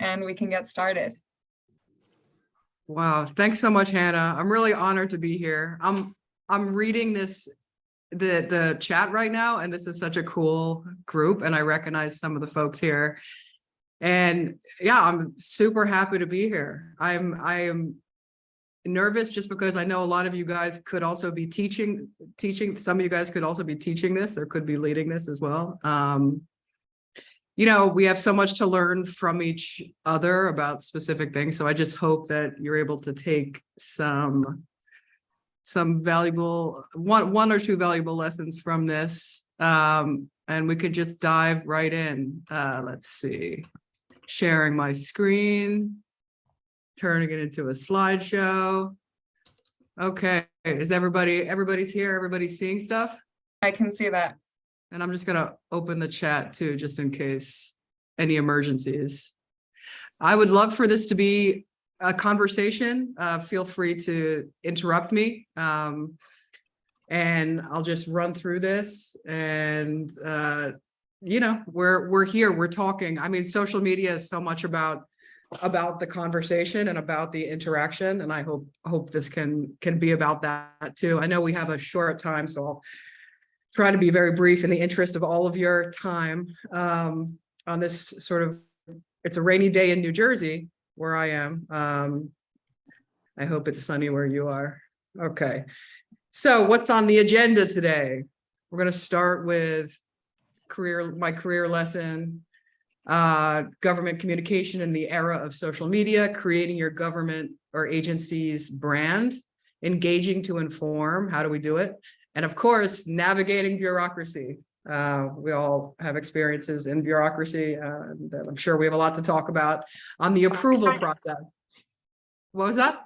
and we can get started. Wow, thanks so much, Hannah. I'm really honored to be here. I'm reading the chat right now, and this is such a cool group, and I recognize some of the folks here. And yeah, I'm super happy to be here. I am nervous just because I know a lot of you guys could also be teaching. Some of you guys could also be teaching this or could be leading this as well. We have so much to learn from each other about specific things. So I just hope that you're able to take some valuable, one or two valuable lessons from this. And we could just dive right in. Let's see, sharing my screen, turning it into a slideshow. Okay, is everybody's here? Everybody's seeing stuff? I can see that. And I'm just gonna open the chat too, just in case any emergencies. I would love for this to be a conversation. Feel free to interrupt me. And I'll just run through this. And we're here, we're talking. I mean, social media is so much about the conversation and about the interaction. And I hope this can be about that too. I know we have a short time, so I'll try to be very brief in the interest of all of your time on this it's a rainy day in New Jersey where I am. I hope it's sunny where you are. Okay, so what's on the agenda today? We're going to start with my career lesson, government communication in the era of social media, creating your government or agency's brand, engaging to inform. How do we do it? And of course, navigating bureaucracy. We all have experiences in bureaucracy, and I'm sure we have a lot to talk about on the approval process. What was that?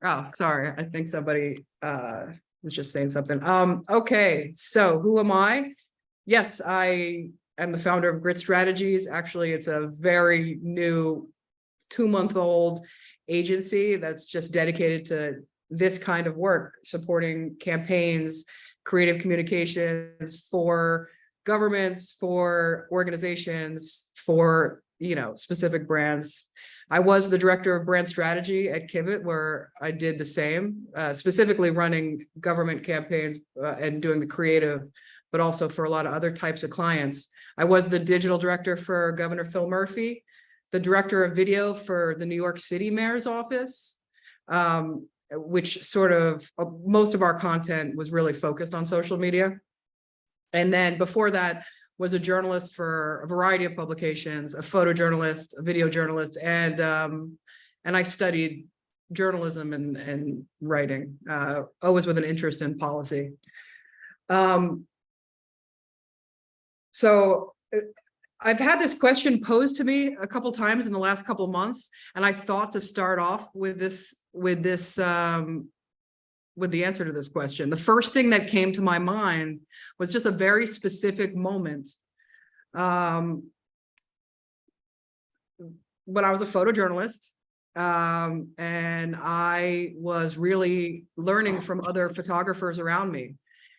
Oh, sorry. I think somebody was just saying something. Okay, so who am I? Yes, I am the founder of Grit Strategies. Actually, it's a very new 2-month-old agency that's just dedicated to this kind of work, supporting campaigns, creative communications for governments, for organizations, for specific brands. I was the director of brand strategy at Kivit, where I did the same, specifically running government campaigns and doing the creative, but also for a lot of other types of clients. I was the digital director for Governor Phil Murphy, the director of video for the New York City Mayor's office, which most of our content was really focused on social media. And then before that was a journalist for a variety of publications, a photojournalist, a video journalist, and I studied journalism and writing, always with an interest in policy. So I've had this question posed to me a couple times in the last couple of months, and I thought to start off with the answer to this question. The first thing that came to my mind was just a very specific moment. When I was a photojournalist, and I was really learning from other photographers around me.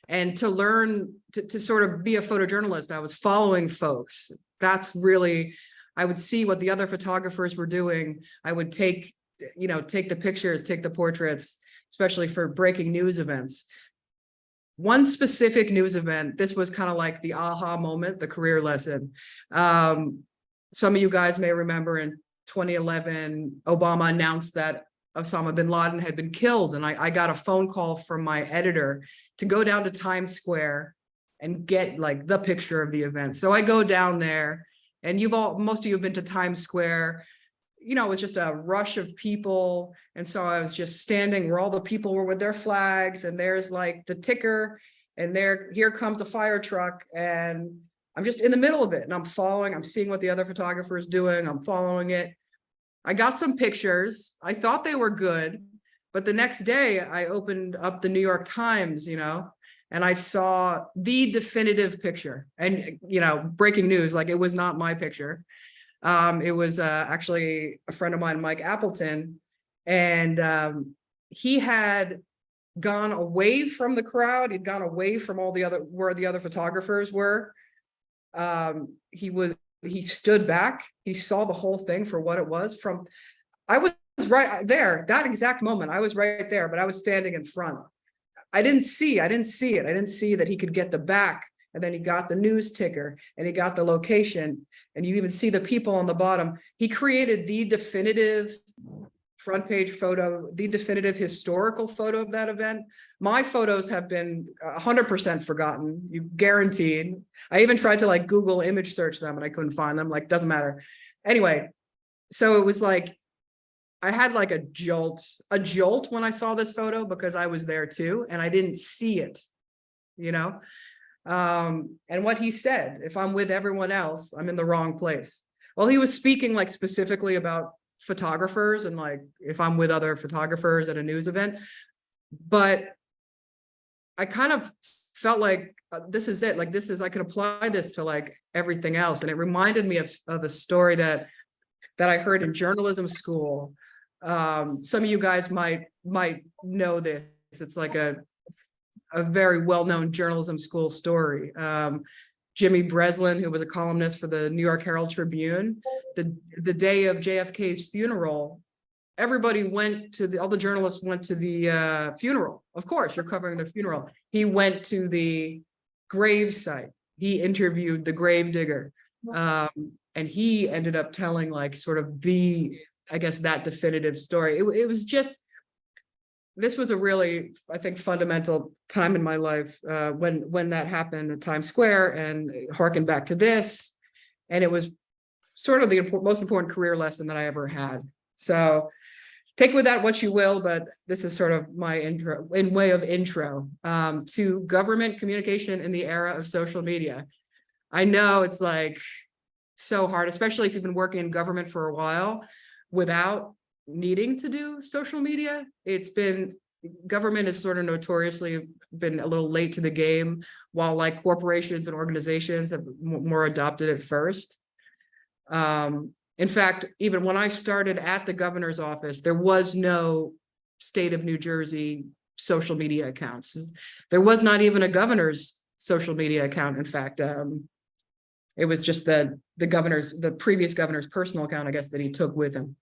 And to learn to sort of be a photojournalist, I was following folks. That's really, I would see what the other photographers were doing. I would take the pictures, take the portraits, especially for breaking news events. One specific news event, this was kind of like the aha moment, the career lesson. Some of you guys may remember in 2011, Obama announced that Osama bin Laden had been killed. And I got a phone call from my editor to go down to Times Square and get like the picture of the event. So I go down there, and most of you have been to Times Square. It's just a rush of people. And so I was just standing where all the people were with their flags, and there's like the ticker, and here comes a fire truck, and I'm just in the middle of it, and I'm seeing what the other photographer is doing. I'm following it. I got some pictures. I thought they were good, but the next day I opened up the New York Times, and I saw the definitive picture, and, breaking news, like it was not my picture. It was actually a friend of mine, Mike Appleton, and he had gone away from the crowd. He'd gone away from where the other photographers were. He was he stood back, he saw the whole thing for what it was. I was right there, that exact moment, I was right there, but I was standing in front. I didn't see it. I didn't see that he could get the back, and then he got the news ticker, and he got the location, and you even see the people on the bottom. He created the definitive front page photo, the definitive historical photo of that event. My photos have been 100% forgotten, you guaranteed. I even tried to like Google image search them and I couldn't find them, like, doesn't matter. Anyway, so it was like, I had like a jolt when I saw this photo, because I was there too, and I didn't see it, you know? And what he said, if I'm with everyone else, I'm in the wrong place. Well, he was speaking like specifically about photographers and like, if I'm with other photographers at a news event, but I kind of felt like this is it. Like, this is, I could apply this to like everything else. And it reminded me of a story that I heard in journalism school. Some of you guys might know this. It's like a very well-known journalism school story. Jimmy Breslin, who was a columnist for the New York Herald Tribune, the day of JFK's funeral, everybody went to all the journalists went to the funeral. Of course, you're covering the funeral. He went to the grave site. He interviewed the grave digger. And he ended up telling like sort of I guess that definitive story. It was just, this was a really, I think, fundamental time in my life when that happened at Times Square, and harken back to this. And it was sort of the most important career lesson that I ever had. So take with that what you will, but this is sort of my intro, in way of intro to government communication in the era of social media. I know it's like so hard, especially if you've been working in government for a while without needing to do social media. Government has sort of notoriously been a little late to the game, while like corporations and organizations have more adopted it first. In fact, even when I started at the governor's office, there was no state of New Jersey social media accounts. There was not even a governor's social media account. In fact, it was just the previous governor's personal account, I guess, that he took with him.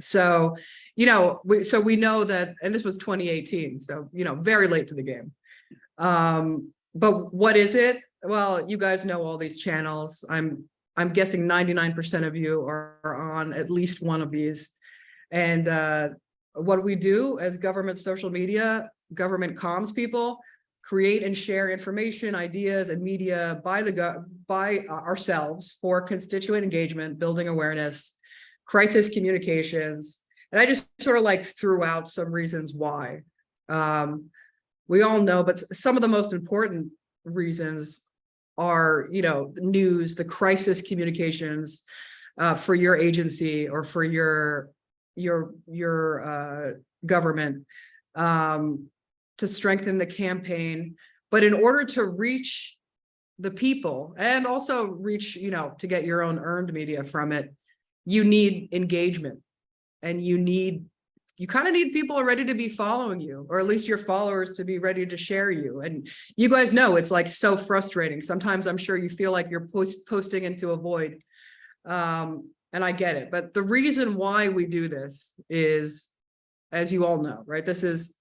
So, we know that, and this was 2018, so, very late to the game. But what is it? Well, you guys know all these channels. I'm guessing 99% of you are on at least one of these. And what do we do as government social media, government comms people? Create and share information, ideas, and media by ourselves for constituent engagement, building awareness, crisis communications. And I just sort of like threw out some reasons why. We all know, but some of the most important reasons are, news, the crisis communications for your agency or for your government, to strengthen the campaign. But in order to reach the people and also reach, to get your own earned media from it, you need engagement, and you kind of need people ready to be following you, or at least your followers to be ready to share you. And you guys know it's like so frustrating. Sometimes I'm sure you feel like you're posting into a void. And I get it. But the reason why we do this is, as you all know, right? This is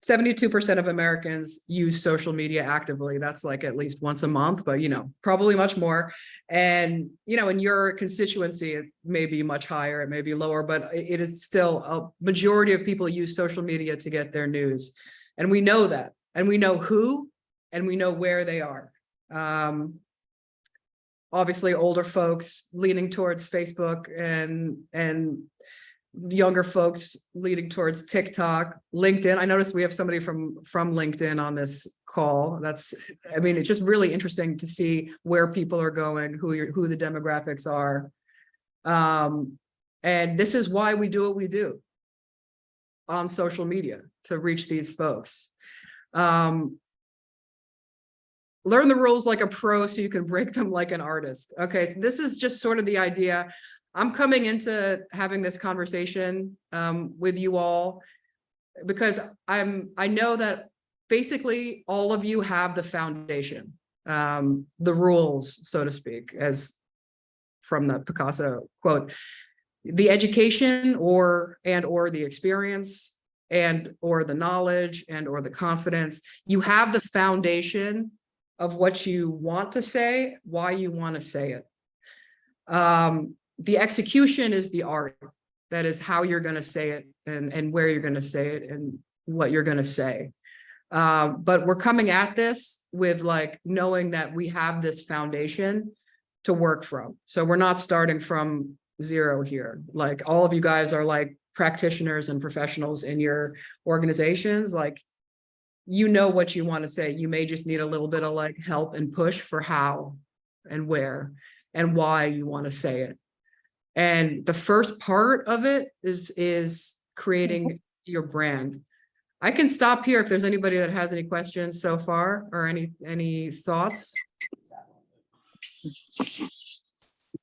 72% of Americans use social media actively. That's like at least once a month, but probably much more. And in your constituency, it may be much higher, it may be lower, but it is still a majority of people use social media to get their news. And we know that, and we know who, and we know where they are. Obviously, older folks leaning towards Facebook, and younger folks leading towards TikTok, LinkedIn. I noticed we have somebody from LinkedIn on this call. It's just really interesting to see where people are going, who the demographics are. And this is why we do what we do on social media, to reach these folks. Learn the rules like a pro so you can break them like an artist. Okay, so this is just sort of the idea. I'm coming into having this conversation with you all because I know that basically all of you have the foundation. the rules, so to speak, as from the Picasso quote, the education or the experience and or the knowledge and or the confidence, you have the foundation of what you want to say, why you want to say it. The execution is the art. That is how you're going to say it and where you're going to say it and what you're going to say. But we're coming at this with like knowing that we have this foundation to work from. So we're not starting from zero here. Like all of you guys are like practitioners and professionals in your organizations. Like, you know what you want to say. You may just need a little bit of like help and push for how and where and why you want to say it. And the first part of it is creating your brand. I can stop here if there's anybody that has any questions so far or any thoughts.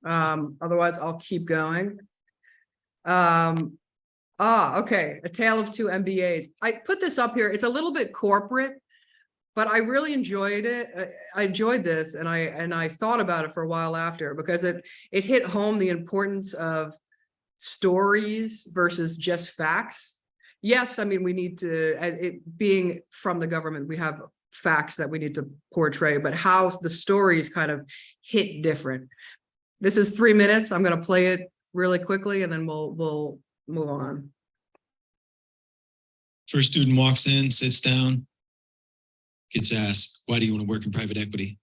Otherwise I'll keep going. Okay, A Tale of Two MBAs. I put this up here. It's a little bit corporate, but I really enjoyed it. I enjoyed this, and I thought about it for a while after, because it hit home the importance of stories versus just facts. Yes, I mean, we need to, it being from the government, we have facts that we need to portray, but how the stories kind of hit different. This is 3 minutes. I'm going to play it really quickly, and then we'll move on. First student walks in, sits down, gets asked, why do you want to work in private equity?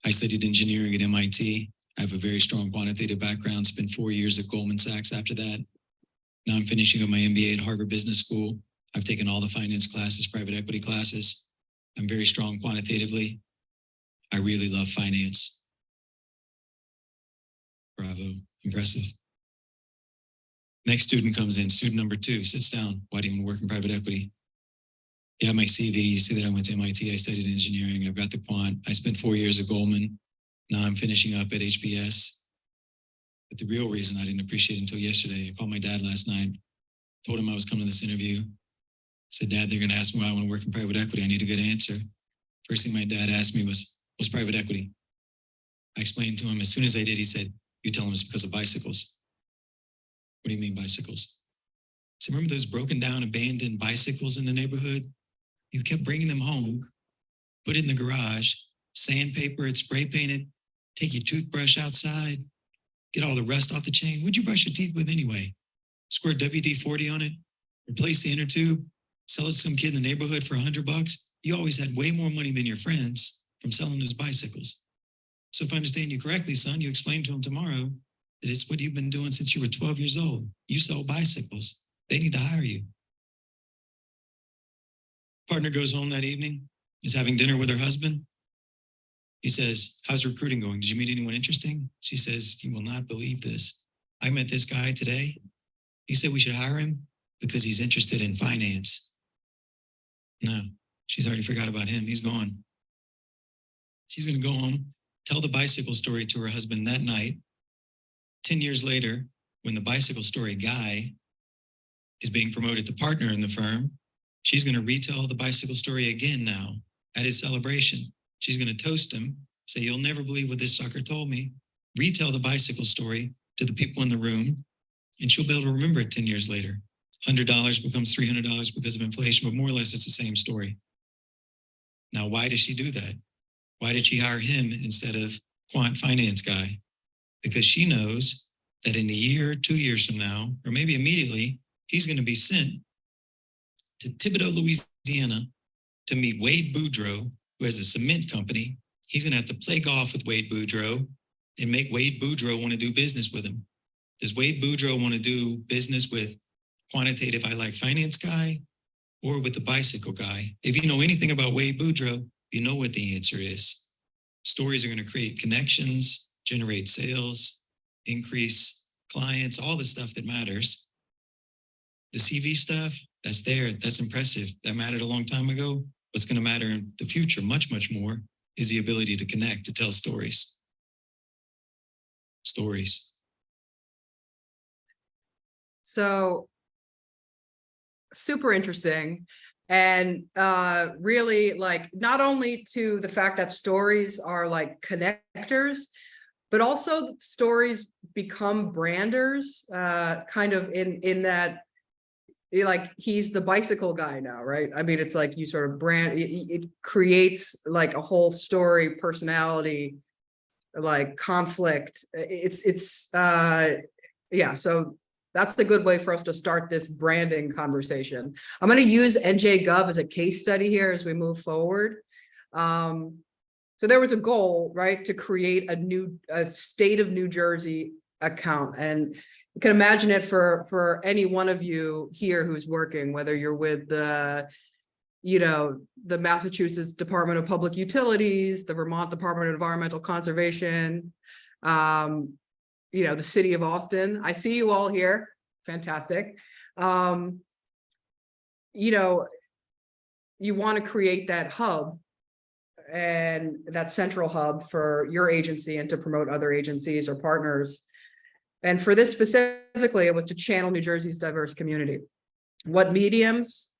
I studied engineering at MIT. I have a very strong quantitative background, spent 4 years at Goldman Sachs after that. Now I'm finishing up my MBA at Harvard Business School. I've taken all the finance classes, private equity classes. I'm very strong quantitatively. I really love finance. Bravo, impressive. Next student comes in, student number 2, sits down. Why do you want to work in private equity? Yeah, my CV, you see that I went to MIT, I studied engineering, I've got the quant. I spent 4 years at Goldman. Now I'm finishing up at HBS. But the real reason I didn't appreciate it until yesterday, I called my dad last night, told him I was coming to this interview. I said, Dad, they're gonna ask me why I want to work in private equity. I need a good answer. First thing my dad asked me was, what's private equity? I explained to him. As soon as I did, he said, you tell him it's because of bicycles. What do you mean bicycles? So remember those broken down, abandoned bicycles in the neighborhood? You kept bringing them home, put it in the garage, sandpaper it, spray paint it, take your toothbrush outside, get all the rust off the chain. What'd you brush your teeth with anyway? Squirt WD-40 on it, replace the inner tube, sell it to some kid in the neighborhood for $100. You always had way more money than your friends from selling those bicycles. So if I understand you correctly, son, you explain to him tomorrow that it's what you've been doing since you were 12 years old. You sell bicycles. They need to hire you. Partner goes home that evening, is having dinner with her husband. He says, how's recruiting going? Did you meet anyone interesting? She says, you will not believe this. I met this guy today. He said we should hire him because he's interested in finance. No, she's already forgot about him. He's gone. She's going to go home, tell the bicycle story to her husband that night. 10 years later, when the bicycle story guy is being promoted to partner in the firm, she's going to retell the bicycle story again now at his celebration. She's going to toast him, say, you'll never believe what this sucker told me. Retell the bicycle story to the people in the room, and she'll be able to remember it 10 years later. $100 becomes $300 because of inflation, but more or less it's the same story. Now, why does she do that? Why did she hire him instead of quant finance guy? Because she knows that in a year, 2 years from now, or maybe immediately, he's going to be sent to Thibodaux, Louisiana to meet Wade Boudreaux, who has a cement company. He's going to have to play golf with Wade Boudreaux and make Wade Boudreaux want to do business with him. Does Wade Boudreaux want to do business with quantitative I like finance guy or with the bicycle guy? If you know anything about Wade Boudreaux, you know what the answer is. Stories are going to create connections, generate sales, increase clients, all the stuff that matters. The CV stuff, that's there, that's impressive. That mattered a long time ago. What's going to matter in the future, much, much more, is the ability to connect, to tell stories. Stories. So super interesting. And really like not only to the fact that stories are like connectors, but also stories become branders, kind of in that like he's the bicycle guy now, right? I mean, it's like you sort of brand it creates like a whole story, personality, like conflict. It's yeah, so that's a good way for us to start this branding conversation. I'm going to use NJ.gov as a case study here as we move forward. So there was a goal, right, to create a state of New Jersey account. And you can imagine it for any one of you here who's working, whether you're with the, you know, the Massachusetts Department of Public Utilities, the Vermont Department of Environmental Conservation, you know, the city of Austin. I see you all here. Fantastic. You know, you want to create that hub and that central hub for your agency and to promote other agencies or partners. And for this specifically, it was to channel New Jersey's diverse community. What mediums?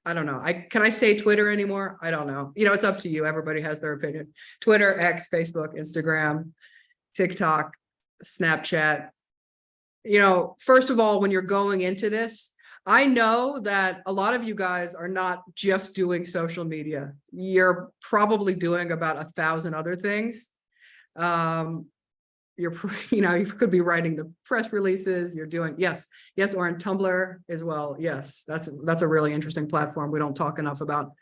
I don't know. Can I say Twitter anymore? I don't know. You know, it's up to you. Everybody has their opinion. Twitter, X, Facebook, Instagram, TikTok, Snapchat. You know, first of all, when you're going into this, I know that a lot of you guys are not just doing social media. You're probably doing about 1,000 other things. You're, you know, you could be writing the press releases. You're doing, yes, or on Tumblr as well. Yes, that's a really interesting platform we don't talk enough about.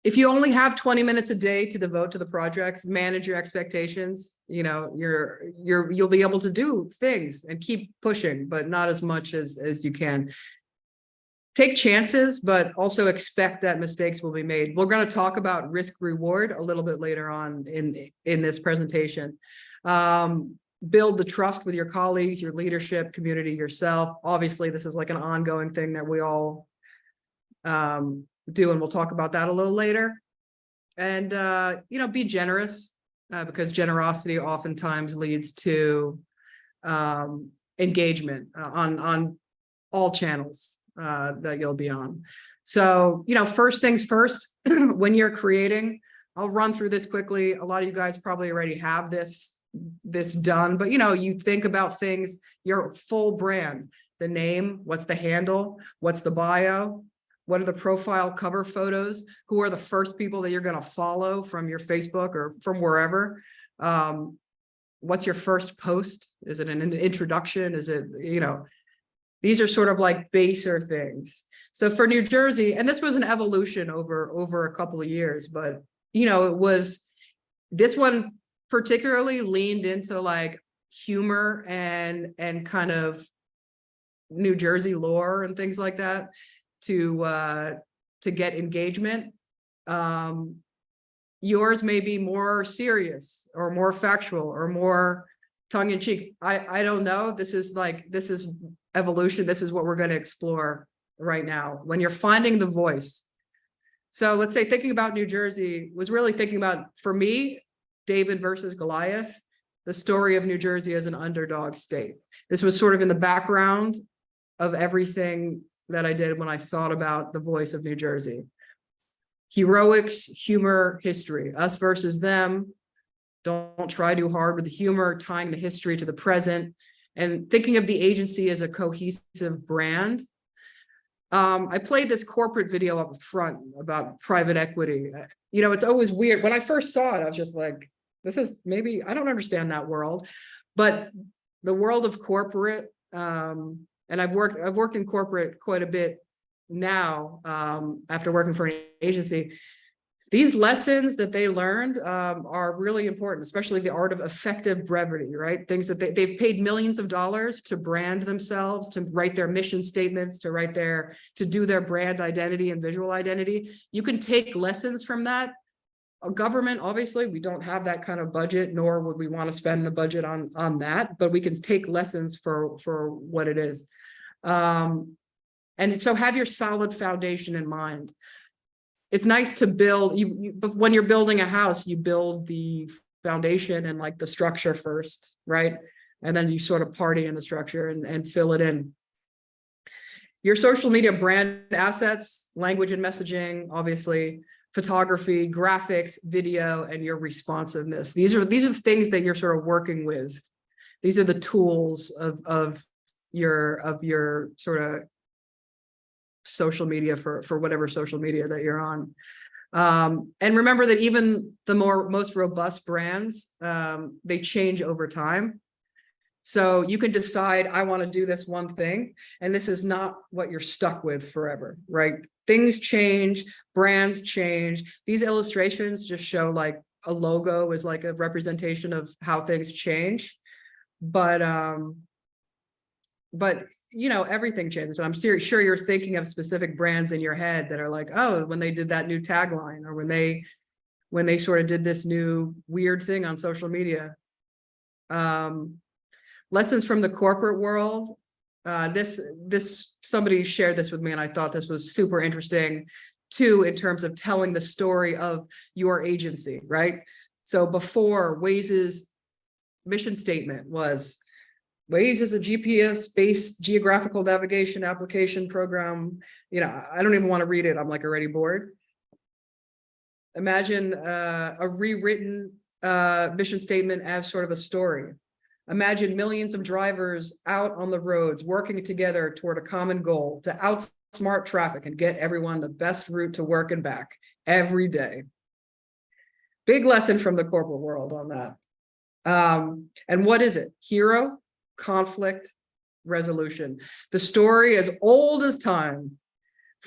If you only have 20 minutes a day to devote to the projects, manage your expectations. You know, you'll be able to do things and keep pushing, but not as much as you can. Take chances, but also expect that mistakes will be made. We're going to talk about risk reward a little bit later on in this presentation. Build the trust with your colleagues, your leadership, community, yourself. Obviously, this is like an ongoing thing that we all do, and we'll talk about that a little later. And you know, be generous, because generosity oftentimes leads to engagement on all channels that you'll be on. So, you know, first things first, when you're creating, I'll run through this quickly. A lot of you guys probably already have this done, but you know, you think about things, your full brand, the name, what's the handle, what's the bio, what are the profile cover photos, who are the first people that you're going to follow from your Facebook or from wherever. What's your first post? Is it an introduction? Is it, you know, these are sort of like baser things. So for New Jersey, and this was an evolution over a couple of years, but you know, it was, this one particularly leaned into like humor and kind of New Jersey lore and things like that to get engagement. Yours may be more serious or more factual or more tongue-in-cheek. I don't know. This is evolution. This is what we're going to explore right now when you're finding the voice. So let's say thinking about New Jersey was really thinking about, for me, David versus Goliath, the story of New Jersey as an underdog state. This was sort of in the background of everything that I did when I thought about the voice of New Jersey. Heroics, humor, history, us versus them. Don't try too hard with the humor, tying the history to the present, and thinking of the agency as a cohesive brand. I played this corporate video up front about private equity. You know, it's always weird. When I first saw it, I was just like, this is maybe, I don't understand that world, but the world of corporate, and I've worked in corporate quite a bit now, after working for an agency. These lessons that they learned are really important, especially the art of effective brevity, right? Things that they've paid millions of dollars to brand themselves, to write their mission statements, to do their brand identity and visual identity. You can take lessons from that. A government, obviously, we don't have that kind of budget, nor would we want to spend the budget on that, but we can take lessons for what it is. And so have your solid foundation in mind. It's nice to build, but when you're building a house, you build the foundation and like the structure first, right? And then you sort of party in the structure and fill it in. your social media brand assets, language and messaging, obviously, photography, graphics, video, and your responsiveness. These are the things that you're sort of working with. These are the tools of your sort of social media for whatever social media that you're on. And remember that even the most robust brands, they change over time. So you can decide, I want to do this one thing, and this is not what you're stuck with forever, right? Things change, brands change. These illustrations just show like a logo is like a representation of how things change. But you know, everything changes. And I'm sure you're thinking of specific brands in your head that are like, oh, when they did that new tagline, or when they sort of did this new weird thing on social media. Lessons from the corporate world. Somebody shared this with me, and I thought this was super interesting too, in terms of telling the story of your agency, right? So before, Waze's mission statement was, Waze is a GPS-based geographical navigation application program. You know, I don't even want to read it. I'm like already bored. Imagine a rewritten mission statement as sort of a story. Imagine millions of drivers out on the roads working together toward a common goal to outsmart traffic and get everyone the best route to work and back every day. Big lesson from the corporate world on that. And what is it? Hero, conflict, resolution. The story as old as time.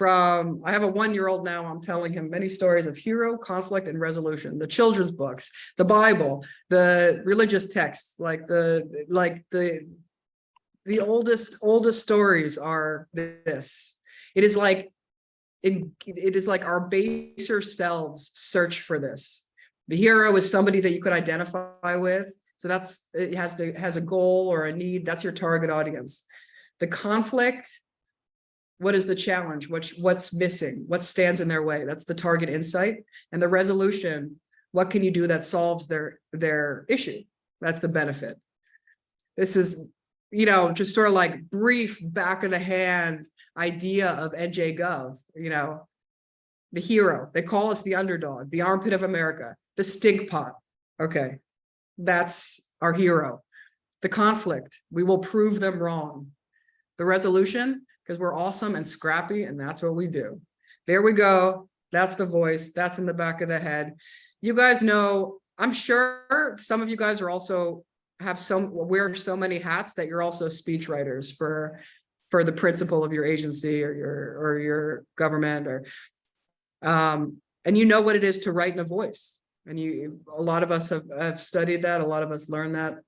I have a 1-year-old now, I'm telling him many stories of hero, conflict, and resolution. The children's books, the Bible, the religious texts, like the oldest stories are this. It is like our baser selves search for this. The hero is somebody that you could identify with. So it has a goal or a need. That's your target audience. The conflict, what is the challenge? What's missing? What stands in their way? That's the target insight. And the resolution, what can you do that solves their issue? That's the benefit. This is, you know, just sort of like brief back of the hand idea of NJGov, you know, the hero. They call us the underdog, the armpit of America, the stink pot. Okay, that's our hero. The conflict, we will prove them wrong. The resolution, because we're awesome and scrappy, and that's what we do. There we go. That's the voice. That's in the back of the head. You guys know, I'm sure some of you guys are also wear so many hats that you're also speech writers for the principal of your agency or your government, or and you know what it is to write in a voice. And a lot of us have studied that. A lot of us learned that.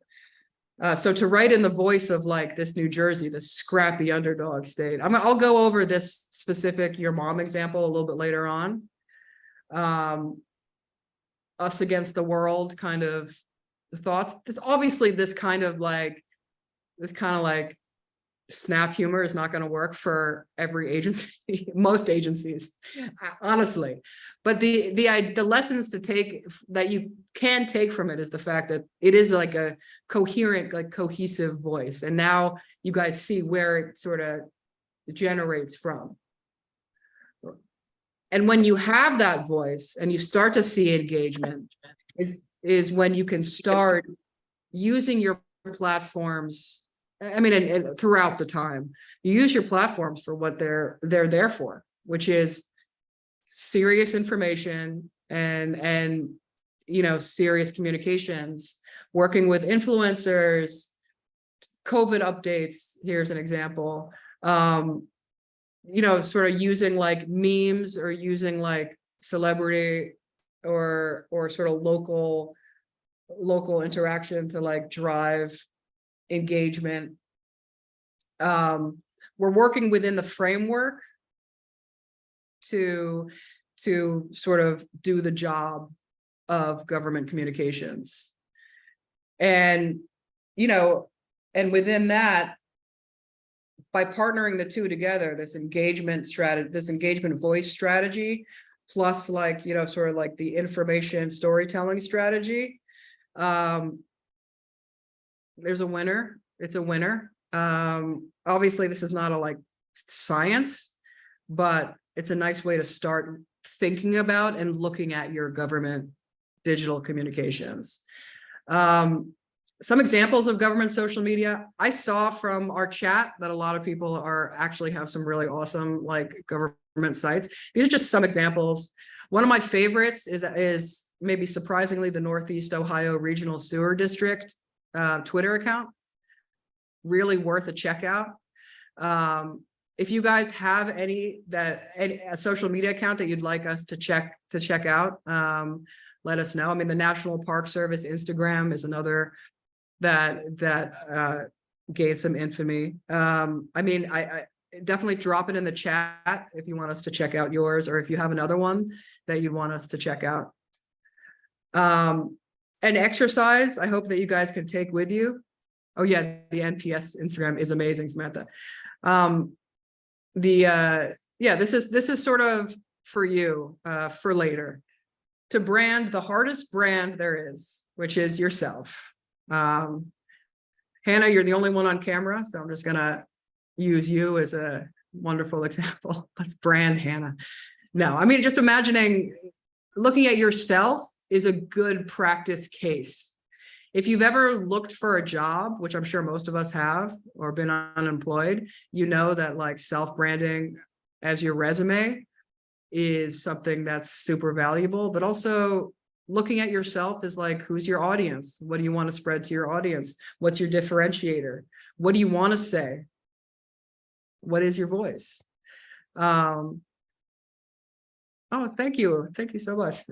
So to write in the voice of like this New Jersey, this scrappy underdog state. I'll go over this specific Your Mom example a little bit later on. Us against the world kind of thoughts. This kind of like snap humor is not going to work for every agency, most agencies, honestly. But the lessons to take that you can take from it is the fact that it is like a coherent, like cohesive voice. And now you guys see where it sort of generates from. And when you have that voice and you start to see engagement is when you can start using your platforms. I mean, and throughout the time, you use your platforms for what they're there for, which is serious information and you know, serious communications, working with influencers, COVID updates. Here's an example. You know, sort of using like memes or using like celebrity or sort of local interaction to like drive engagement. We're working within the framework to sort of do the job of government communications. And, you know, and within that, by partnering the two together, this engagement strategy, this engagement voice strategy, plus like, you know, sort of like the information storytelling strategy, there's a winner. It's a winner. Obviously, this is not a like science, but it's a nice way to start thinking about and looking at your government digital communications. Some examples of government social media I saw from our chat that a lot of people are actually have some really awesome like government sites. These are just some examples. One of my favorites is maybe surprisingly the Northeast Ohio Regional Sewer District Twitter account. Really worth a check out. If you guys have any a social media account that you'd like us to check out, let us know. I mean, the National Park Service Instagram is another that gained some infamy. I mean, I definitely drop it in the chat if you want us to check out yours, or if you have another one that you want us to check out. An exercise I hope that you guys can take with you. Oh yeah, the NPS Instagram is amazing, Samantha. This is sort of for you for later, to brand the hardest brand there is, which is yourself. Hannah, you're the only one on camera, so I'm just gonna use you as a wonderful example. Let's brand Hannah. No, I mean, just imagining looking at yourself is a good practice case. If you've ever looked for a job, which I'm sure most of us have, or been unemployed, you know that like self-branding as your resume is something that's super valuable, but also looking at yourself is like, who's your audience? What do you want to spread to your audience? What's your differentiator? What do you want to say? What is your voice? Oh, thank you. Thank you so much.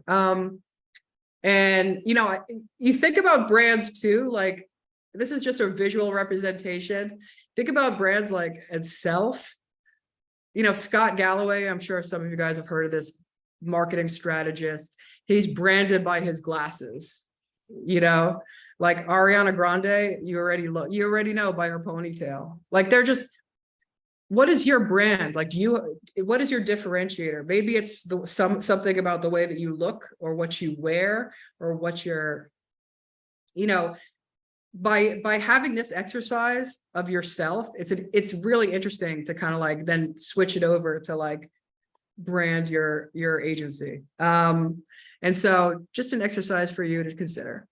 And, you know, you think about brands too, like this is just a visual representation. Think about brands like itself. You know, Scott Galloway, I'm sure some of you guys have heard of this marketing strategist. He's branded by his glasses, you know, like Ariana Grande, you already know by her ponytail. Like they're just, what is your brand? Like, what is your differentiator? Maybe it's something about the way that you look or what you wear or what you're, you know, by having this exercise of yourself, it's really interesting to kind of like then switch it over to like brand your agency. And so just an exercise for you to consider.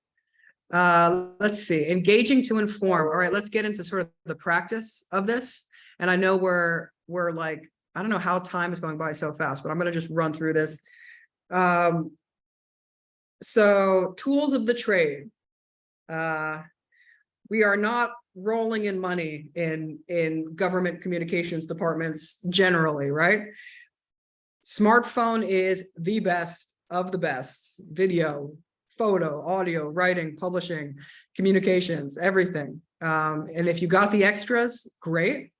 Let's see, engaging to inform. All right, let's get into sort of the practice of this. And I know we're like, I don't know how time is going by so fast, but I'm going to just run through this. So tools of the trade. We are not rolling in money in government communications departments generally, right? Smartphone is the best of the best. Video, photo, audio, writing, publishing, communications, everything. And if you got the extras, great.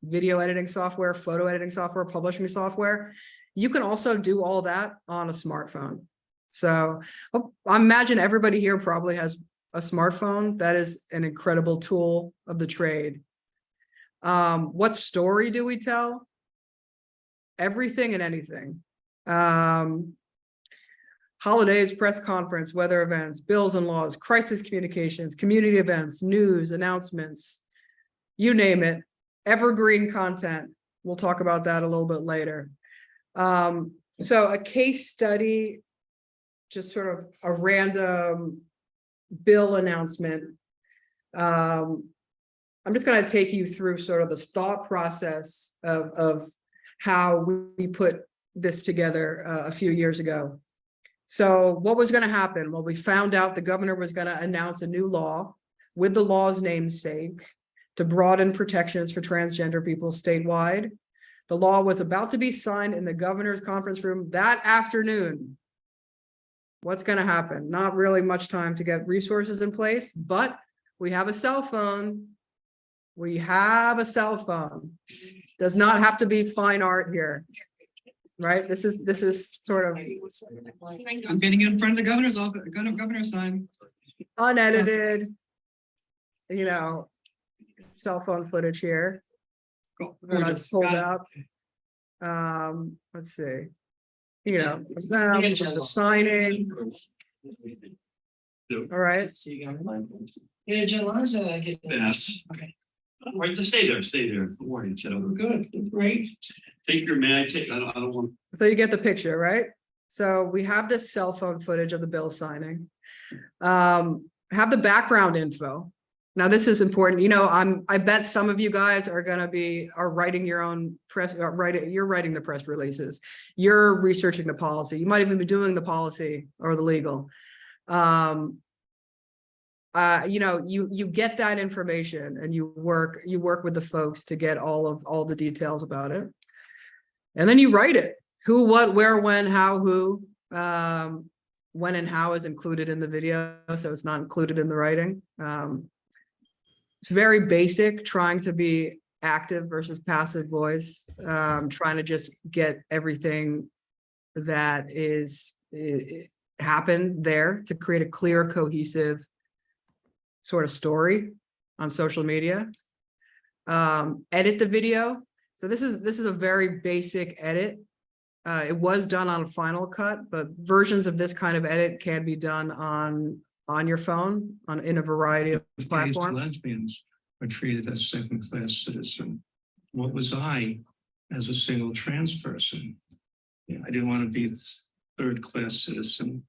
Video editing software, photo editing software, publishing software. You can also do all that on a smartphone. So I imagine everybody here probably has a smartphone. That is an incredible tool of the trade. What story do we tell? Everything and anything. Holidays, press conference, weather events, bills and laws, crisis communications, community events, news, announcements, you name it. Evergreen content. We'll talk about that a little bit later. So a case study, just sort of a random bill announcement. I'm just going to take you through sort of the thought process of how we put this together a few years ago. So what was going to happen? Well, we found out the governor was going to announce a new law with the law's namesake to broaden protections for transgender people statewide. The law was about to be signed in the governor's conference room that afternoon. What's going to happen? Not really much time to get resources in place, but we have a cell phone. We have a cell phone. Does not have to be fine art here, right? This is sort of I'm getting in front of the governor's office, governor's sign. unedited, you know, cell phone footage here. That I Gorgeous. pulled Got it. out. Let's see. You know, the signing. All right. Yeah, Jen, why don't I get? Yes. Okay. Right to stay there. Good morning, gentlemen. Good, great. Take your, may I take, I don't want. So you get the picture, right? So we have this cell phone footage of the bill signing. Have the background info. Now, this is important, you know, I bet some of you guys are writing your own press, you're writing the press releases. You're researching the policy. You might even be doing the policy or the legal. You know, you get that information and you work with the folks to get all the details about it. And then you write it. Who, what, where, when, how, who, when and how is included in the video, so it's not included in the writing. It's very basic, trying to be active versus passive voice, trying to just get everything that happened there to create a clear, cohesive sort of story on social media. Edit the video. So this is a very basic edit. It was done on Final Cut, but versions of this kind of edit can be done on your phone in a variety of Gays and platforms. lesbians are treated as second-class citizen. What was I as a single trans person? Yeah, I didn't want to be a third-class citizen.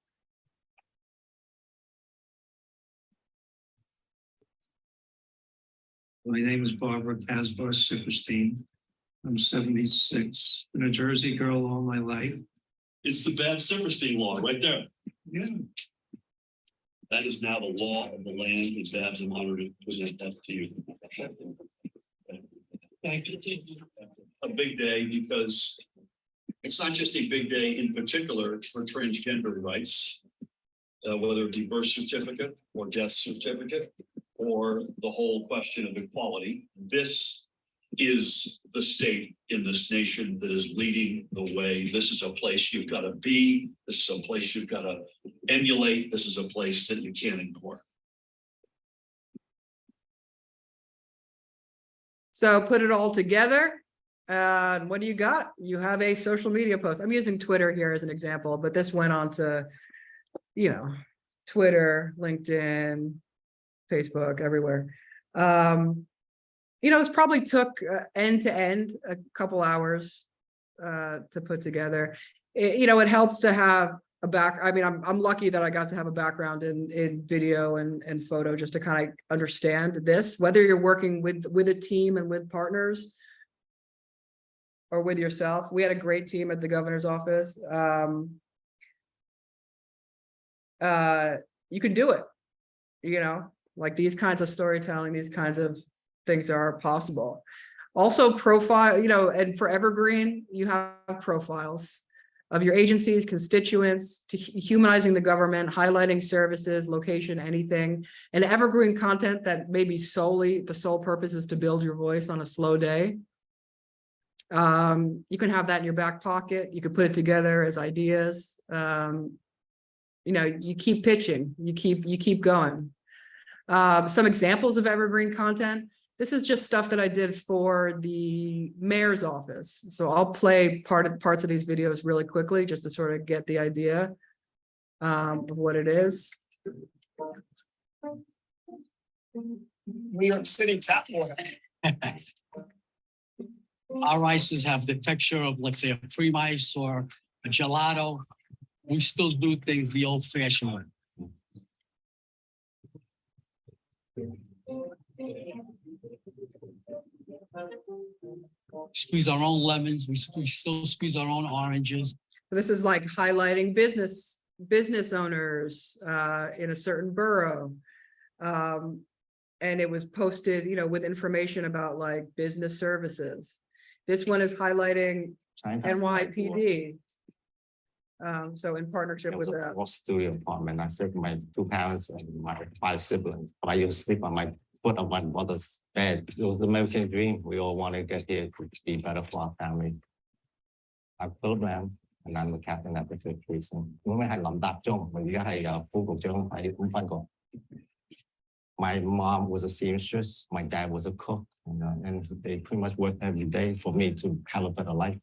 My name is Barbara Casbar Sipperstein. I'm 76, been a Jersey girl all my life. It's the Babs-Silverstein law right there. Yeah. That is now the law of the land. It's Babs, I'm honored to present that to you. Thank you. A big day because it's not just a big day in particular for transgender rights, whether it be birth certificate or death certificate or the whole question of equality. This is the state in this nation that is leading the way. This is a place you've got to be. This is a place you've got to emulate. This is a place that you can't ignore. So put it all together. What do you got? You have a social media post. I'm using Twitter here as an example, but this went on to, you know, Twitter, LinkedIn, Facebook, everywhere. You know, this probably took end to end a couple hours to put together. You know, it helps to have a I mean, I'm lucky that I got to have a background in video and photo just to kind of understand this, whether you're working with a team and with partners or with yourself. We had a great team at the governor's office. You can do it, you know, like these kinds of storytelling, these kinds of things are possible. Also profile, you know, and for Evergreen, you have profiles of your agencies, constituents, to humanizing the government, highlighting services, location, anything, and evergreen content that maybe the sole purpose is to build your voice on a slow day. You can have that in your back pocket. You could put it together as ideas. You know, you keep pitching, you keep going. Some examples of evergreen content. This is just stuff that I did for the mayor's office. So I'll play parts of these videos really quickly just to sort of get the idea of what it is. New York City tap water. Our ices have the texture of, let's say, a cream ice or a gelato. We still do things the old fashioned way. Squeeze our own lemons. We still squeeze our own oranges. This is like highlighting business owners in a certain borough. And it was posted, you know, with information about like business services. This one is highlighting NYPD. So in partnership with that. Whole studio apartment. I sleep with my 2 parents and my 5 siblings. But I used to sleep on my foot of my mother's bed. It was the American dream. We all want to get here to be better for our family. I'm Philip Lam, and I'm the captain at the Fifth Precinct. 我係林達忠，我而家係副局長喺5分局。My mom was a seamstress. My dad was a cook, and they pretty much worked every day for me to have a better life.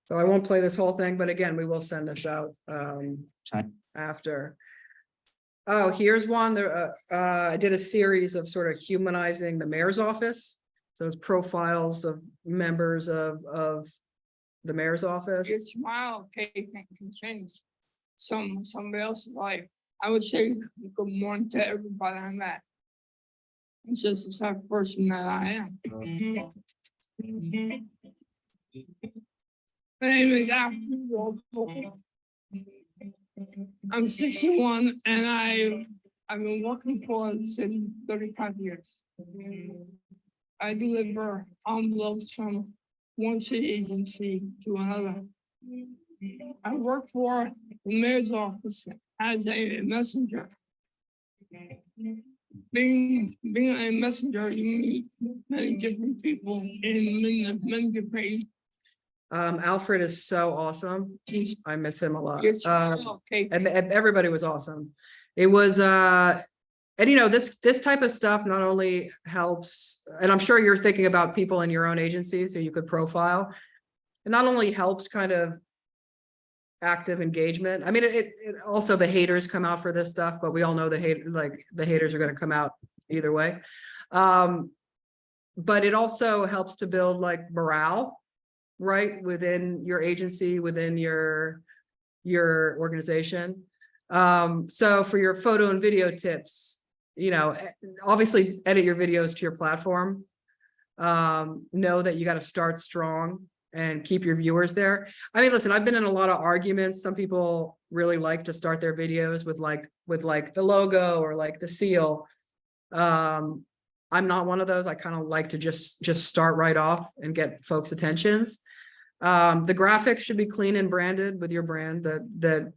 So I won't play this whole thing, but again, we will send this out after. Oh, here's one, there, I did a series of sort of humanizing the mayor's office. So it's profiles of members of the mayor's office. Your smile, okay, can change somebody else's life. I would say good morning to everybody I met. It's just the type of person that I am. My name is Alfred Walpole. I'm 61 and I've been working for the city 35 years. I deliver envelopes from one city agency to another. I work for the mayor's office as a messenger. Being a messenger, you meet many different people in many different. Alfred is so awesome. I miss him a lot. Your smile, okay. And everybody was awesome. It was, and you know, this type of stuff not only helps, and I'm sure you're thinking about people in your own agencies who you could profile. It not only helps kind of active engagement. I mean, it also, the haters come out for this stuff, but we all know the haters are going to come out either way. But it also helps to build like morale, right, within your agency, within your organization. So for your photo and video tips, you know, obviously edit your videos to your platform. Know that you got to start strong and keep your viewers there. I mean, listen, I've been in a lot of arguments. Some people really like to start their videos with like the logo or like the seal. I'm not one of those. I kind of like to just start right off and get folks' attentions. The graphics should be clean and branded with your brand that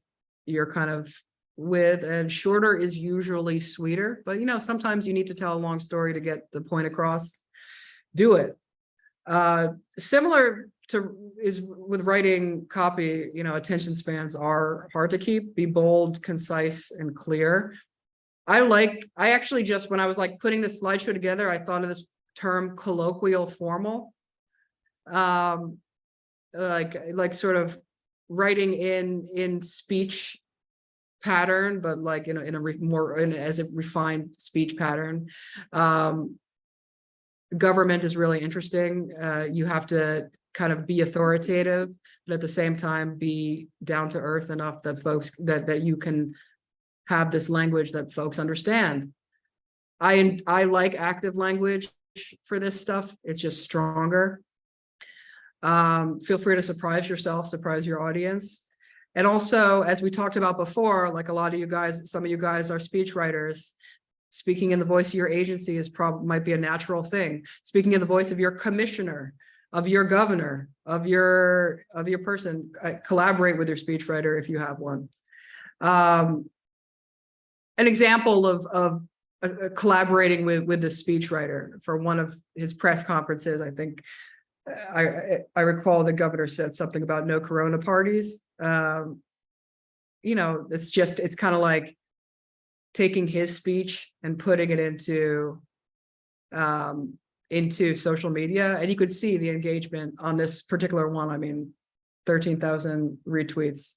you're kind of with, and shorter is usually sweeter, but you know, sometimes you need to tell a long story to get the point across. Do it. Similar to is with writing copy, you know, attention spans are hard to keep. Be bold, concise, and clear. I actually just, when I was like putting this slideshow together, I thought of this term colloquial formal. Like sort of writing in speech pattern, but like, you know, as a refined speech pattern. Government is really interesting. You have to kind of be authoritative, but at the same time be down to earth enough that folks that you can have this language that folks understand. I like active language for this stuff. It's just stronger. Feel free to surprise yourself, surprise your audience. And also, as we talked about before, like a lot of you guys, some of you guys are speech writers. Speaking in the voice of your agency might be a natural thing. Speaking in the voice of your commissioner, of your governor, of your person, collaborate with your speechwriter if you have one. An example of collaborating with the speechwriter for one of his press conferences, I think I recall the governor said something about no corona parties. You know, it's kind of like taking his speech and putting it into social media, and you could see the engagement on this particular one. I mean, 13,000 retweets.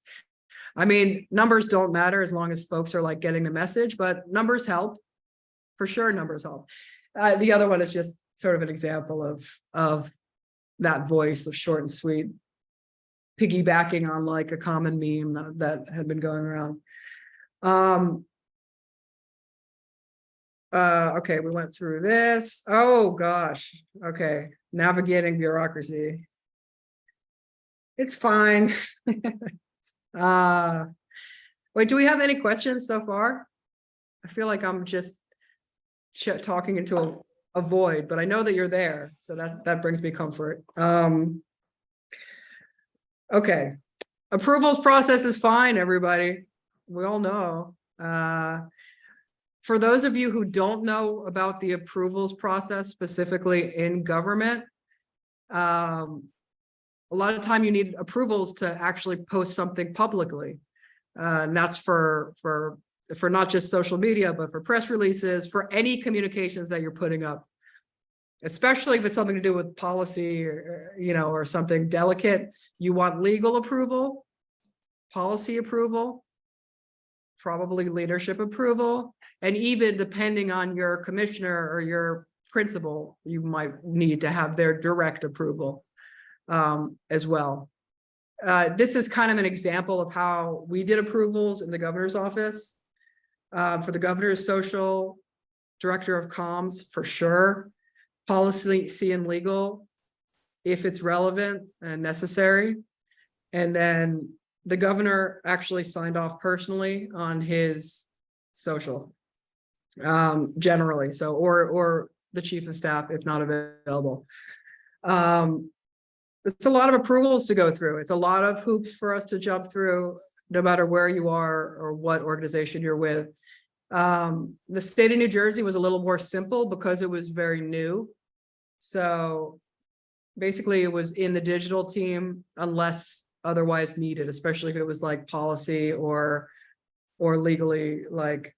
I mean, numbers don't matter as long as folks are like getting the message, but numbers help. For sure, numbers help. The other one is just sort of an example of that voice of short and sweet, piggybacking on like a common meme that had been going around. Okay, we went through this. Oh gosh. Okay, navigating bureaucracy. It's fine. Wait, do we have any questions so far? I feel like I'm just talking into a void, but I know that you're there, so that brings me comfort. Okay, approvals process is fine, everybody. We all know. For those of you who don't know about the approvals process specifically in government, a lot of time you need approvals to actually post something publicly. And that's for not just social media, but for press releases, for any communications that you're putting up, especially if it's something to do with policy or, you know, or something delicate. You want legal approval, policy approval, probably leadership approval. And even depending on your commissioner or your principal, you might need to have their direct approval as well. This is kind of an example of how we did approvals in the governor's office. For the governor's social director of comms, for sure. Policy and legal, if it's relevant and necessary. And then the governor actually signed off personally on his social. Generally, so, or the chief of staff, if not available. It's a lot of approvals to go through. It's a lot of hoops for us to jump through, no matter where you are or what organization you're with. The state of New Jersey was a little more simple because it was very new. So basically it was in the digital team unless otherwise needed, especially if it was like policy or legally like,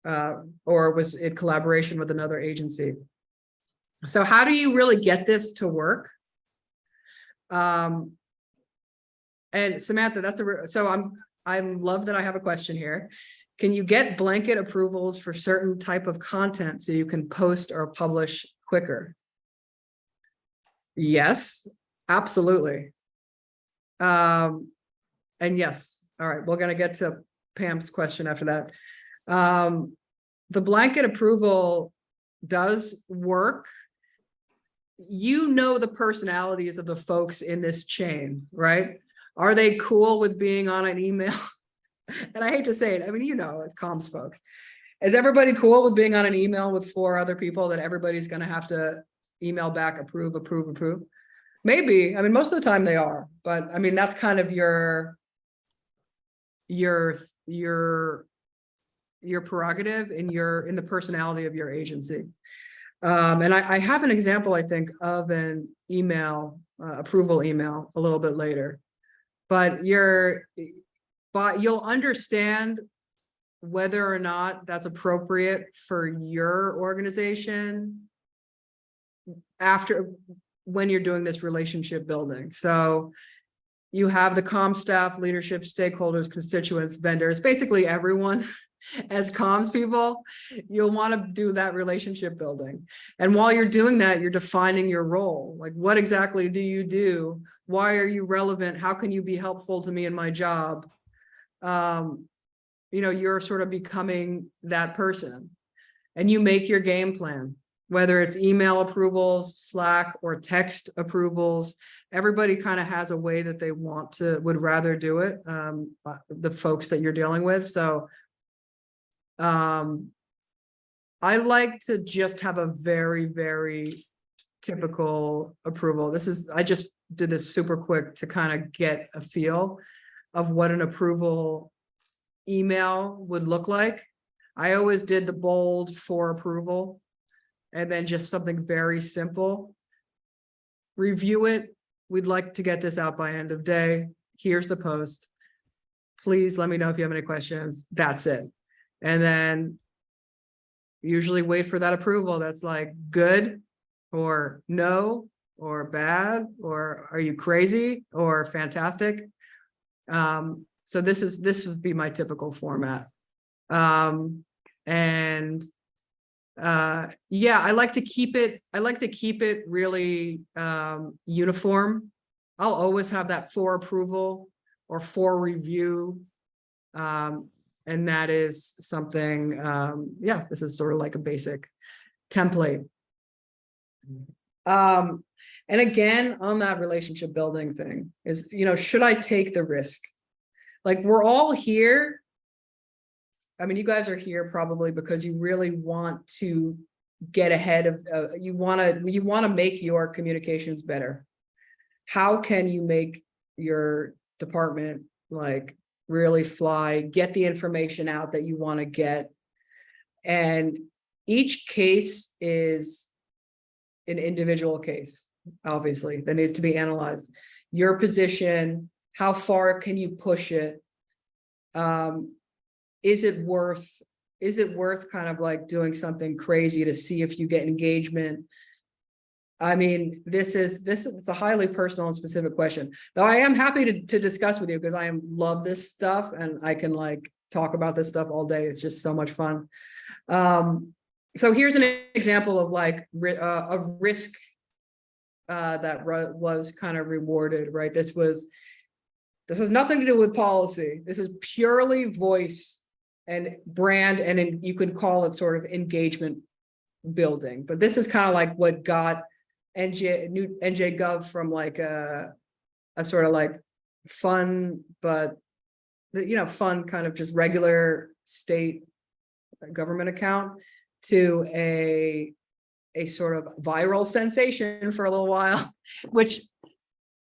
or was in collaboration with another agency. So how do you really get this to work? And Samantha, so I love that I have a question here. Can you get blanket approvals for certain type of content so you can post or publish quicker? Yes, absolutely. And yes, all right, we're gonna get to Pam's question after that. The blanket approval does work. You know the personalities of the folks in this chain, right? Are they cool with being on an email? And I hate to say it, I mean, you know, it's comms folks. Is everybody cool with being on an email with 4 other people that everybody's gonna have to email back, approve? Maybe, I mean, most of the time they are, but I mean, that's kind of your prerogative in the personality of your agency. And I have an example, I think, of an email, approval email a little bit later, but you'll understand whether or not that's appropriate for your organization when you're doing this relationship building. So you have the comm staff, leadership, stakeholders, constituents, vendors, basically everyone. As comms people, you'll want to do that relationship building. And while you're doing that, you're defining your role. Like, what exactly do you do? Why are you relevant? How can you be helpful to me in my job? You know, you're sort of becoming that person, and you make your game plan, whether it's email approvals, Slack, or text approvals. Everybody kind of has a way that they would rather do it, the folks that you're dealing with. So I like to just have a very, very typical approval. I just did this super quick to kind of get a feel of what an approval email would look like. I always did the bold for approval and then just something very simple. Review it. We'd like to get this out by end of day. Here's the post. Please let me know if you have any questions. That's it. And then usually wait for that approval that's like good or no or bad or are you crazy or fantastic. So this would be my typical format. Yeah, I like to keep it really uniform. I'll always have that for approval or for review. And that is something, yeah, this is sort of like a basic template. And again, on that relationship building thing is, you know, should I take the risk? Like, we're all here. I mean, you guys are here probably because you really want to get ahead of, you want to make your communications better. How can you make your department like really fly, get the information out that you want to get? And each case is an individual case, obviously, that needs to be analyzed. Your position, how far can you push it? Is it worth kind of like doing something crazy to see if you get engagement? I mean, it's a highly personal and specific question, though I am happy to discuss with you because love this stuff and I can like talk about this stuff all day. It's just so much fun. So here's an example of like a risk that was kind of rewarded, right? This has nothing to do with policy. This is purely voice and brand, and you could call it sort of engagement building. But this is kind of like what got NJ Gov from like a sort of like fun, but fun kind of just regular state government account to a sort of viral sensation for a little while, which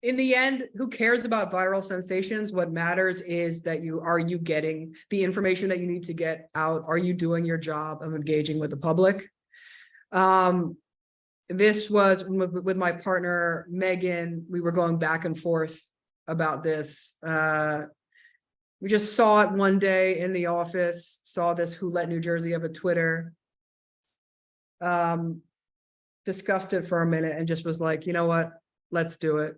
in the end, who cares about viral sensations? What matters is that are you getting the information that you need to get out? Are you doing your job of engaging with the public? This was with my partner, Megan. We were going back and forth about this. We just saw it one day in the office, saw this Who Let New Jersey have a Twitter. Discussed it for a minute and just was like, you know what, let's do it.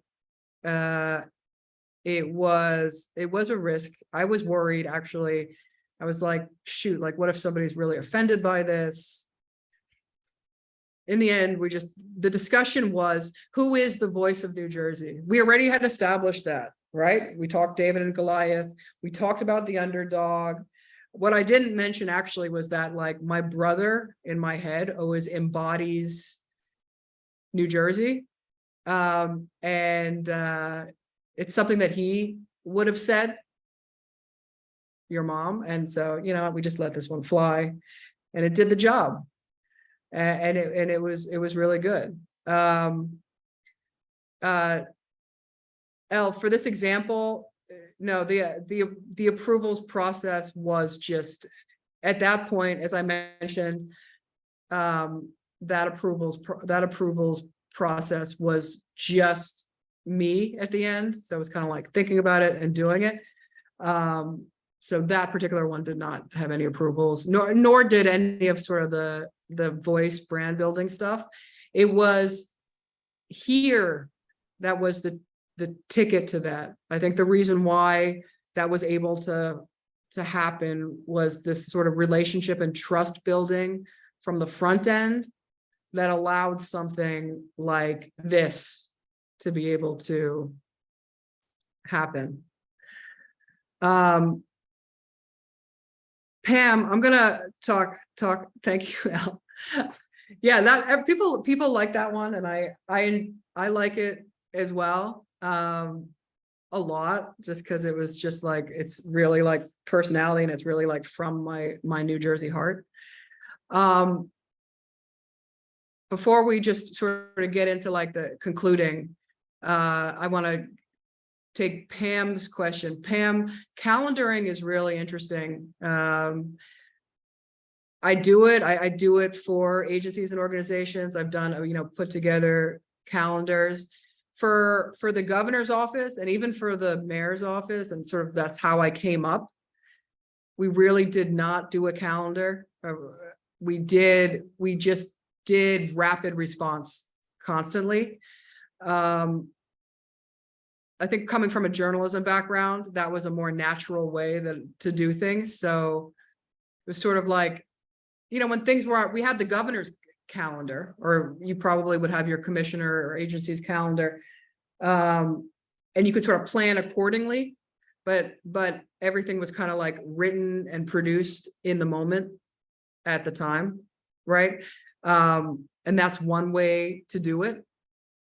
It was a risk. I was worried, actually. I was like, shoot, like what if somebody's really offended by this? In the end, the discussion was, who is the voice of New Jersey? We already had established that, right? We talked David and Goliath. We talked about the underdog. What I didn't mention actually was that like my brother in my head always embodies New Jersey. And it's something that he would have said, your mom. And so, we just let this one fly and it did the job. And it was really good. Elle, for this example, no, the approvals process was just at that point, as I mentioned, that approvals process was just me at the end. So it was kind of like thinking about it and doing it. So that particular one did not have any approvals, nor did any of sort of the voice brand building stuff. It was here that was the ticket to that. I think the reason why that was able to happen was this sort of relationship and trust building from the front end that allowed something like this to be able to happen. Pam, I'm gonna talk. Thank you, Elle. Yeah, that people like that one, and I like it as well. A lot, just because it was just like, it's really like personality, and it's really like from my New Jersey heart. Before we just sort of get into like the concluding, I want to take Pam's question. Pam, calendaring is really interesting. I do it. I do it for agencies and organizations. I've done, put together calendars for the governor's office and even for the mayor's office. And sort of that's how I came up. We really did not do a calendar. We just did rapid response constantly. I think coming from a journalism background, that was a more natural way to do things. So it was sort of like, when things were, we had the governor's calendar, or you probably would have your commissioner or agency's calendar. And you could sort of plan accordingly, but everything was kind of like written and produced in the moment at the time, right? And that's one way to do it.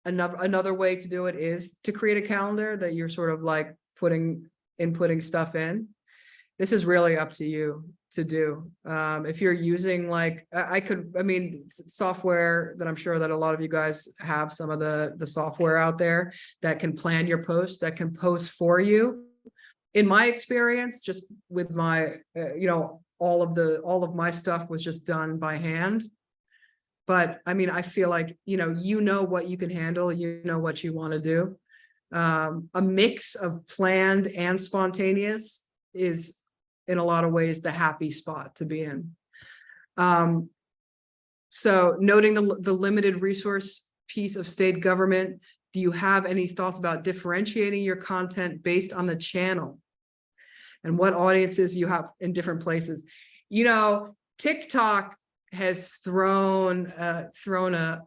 Another way to do it is to create a calendar that you're sort of like inputting stuff in. This is really up to you to do. If you're using like, software that I'm sure that a lot of you guys have, some of the software out there that can plan your posts, that can post for you. In my experience, just with my, all of my stuff was just done by hand. But I feel like, what you can handle, what you want to do. A mix of planned and spontaneous is in a lot of ways the happy spot to be in. So noting the limited resource piece of state government, do you have any thoughts about differentiating your content based on the channel? and what audiences you have in different places. You know, TikTok has thrown a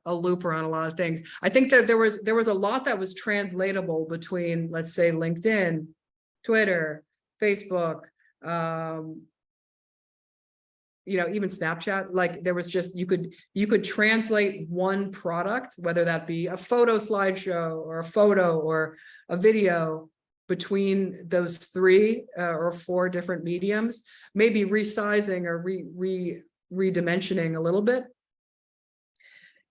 loop around a lot of things. I think that there was a lot that was translatable between, let's say, LinkedIn, Twitter, Facebook, you know, even Snapchat. Like there was just, you could translate one product, whether that be a photo slideshow or a photo or a video, between those 3 or 4 different mediums, maybe resizing or redimensioning a little bit.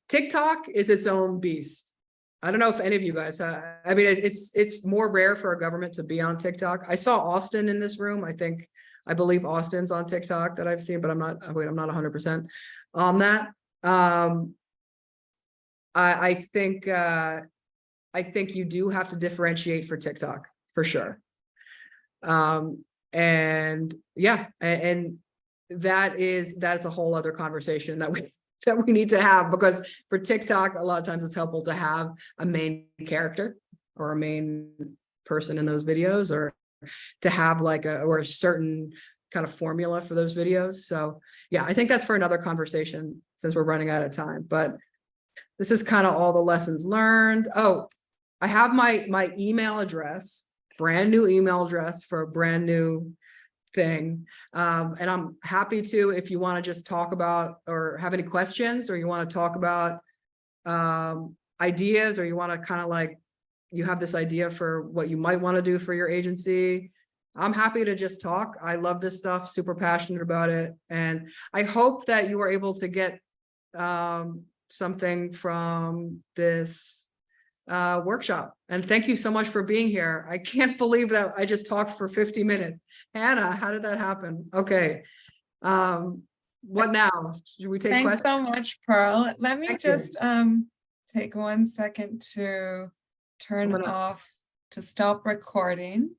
TikTok is its own beast. I don't know if any of you guys, I mean, it's more rare for a government to be on TikTok. I saw Austin in this room. I believe Austin's on TikTok that I've seen, but I'm not 100% on that. I think you do have to differentiate for TikTok for sure. And yeah, and that's a whole other conversation that we need to have, because for TikTok, a lot of times it's helpful to have a main character or a main person in those videos, or to have like a certain kind of formula for those videos. So yeah, I think that's for another conversation since we're running out of time, but this is kind of all the lessons learned. Oh, I have my email address, brand new email address for a brand new thing. And I'm happy to, if you want to just talk about or have any questions, or you want to talk about ideas, or you want to kind of like, you have this idea for what you might want to do for your agency, I'm happy to just talk. I love this stuff, super passionate about it. And I hope that you were able to get something from this workshop. And thank you so much for being here. I can't believe that I just talked for 50 minutes. Hannah, how did that happen? Okay. What now? Should we take Thanks questions? so much, Pearl. Let me Thank you. just take 1 second to turn gonna- off, to stop recording.